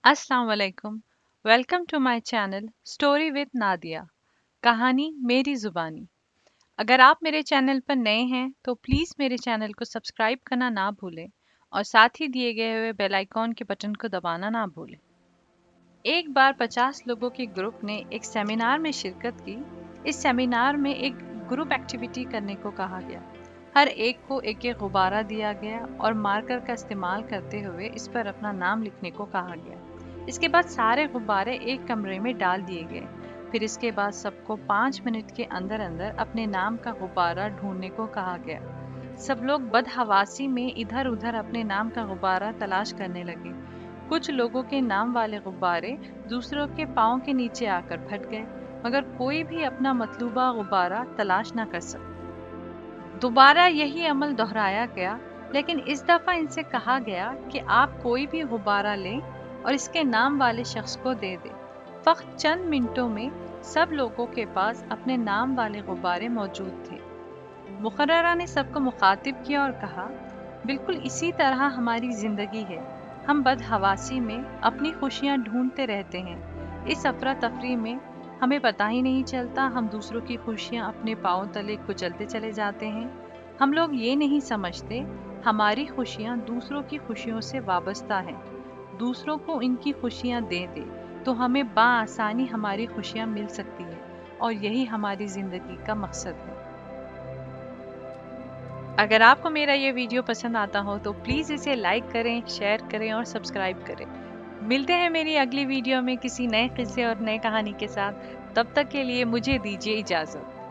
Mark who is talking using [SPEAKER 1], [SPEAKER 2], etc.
[SPEAKER 1] अस्सलाम वालेकुम। Welcome to my channel story with Nadia. कहानी मेरी ज़ुबानी। अगर आप मेरे चैनल पर नए हैं तो प्लीज़ मेरे चैनल को सब्सक्राइब करना ना भूलें और साथ ही दिए गए हुए बेल आइकॉन के बटन को दबाना ना भूलें। एक बार 50 लोगों के ग्रुप ने एक सेमिनार में शिरकत की। इस सेमिनार में एक ग्रुप एक्टिविटी करने को कहा गया। हर एक को एक एक गुब्बारा दिया गया और मार्कर का इस्तेमाल करते हुए इस पर अपना नाम लिखने को कहा गया। इसके बाद सारे गुब्बारे एक कमरे में डाल दिए गए। फिर इसके बाद सबको 5 मिनट के अंदर अंदर अपने नाम का गुब्बारा ढूंढने को कहा गया। सब लोग बदहवासी में इधर उधर अपने नाम का गुब्बारा तलाश करने लगे। कुछ लोगों के नाम वाले गुब्बारे दूसरों के पाँव के नीचे आकर फट गए, मगर कोई भी अपना मतलूबा गुब्बारा तलाश न कर सका। दोबारा यही अमल दोहराया गया, लेकिन इस दफा इनसे कहा गया कि आप कोई भी गुब्बारा लें और इसके नाम वाले शख्स को दे दें। फक्त चंद मिनटों में सब लोगों के पास अपने नाम वाले गुब्बारे मौजूद थे। मुकर्ररा ने सबको मुखातिब किया और कहा, बिल्कुल इसी तरह हमारी जिंदगी है। हम बदहवासी में अपनी खुशियां ढूंढते रहते हैं। इस अफरा तफरी में हमें पता ही नहीं चलता, हम दूसरों की खुशियां अपने पांव तले कुचलते चले जाते हैं। हम लोग ये नहीं समझते हमारी खुशियां दूसरों की खुशियों से वाबस्ता हैं। दूसरों को इनकी खुशियां दे दे तो हमें बाआसानी हमारी खुशियां मिल सकती है, और यही हमारी जिंदगी का मकसद है। अगर आपको मेरा ये वीडियो पसंद आता हो तो प्लीज़ इसे लाइक करें, शेयर करें और सब्सक्राइब करें। मिलते हैं मेरी अगली वीडियो में किसी नए किस्से और नए कहानी के साथ। तब तक के लिए मुझे दीजिए इजाज़त।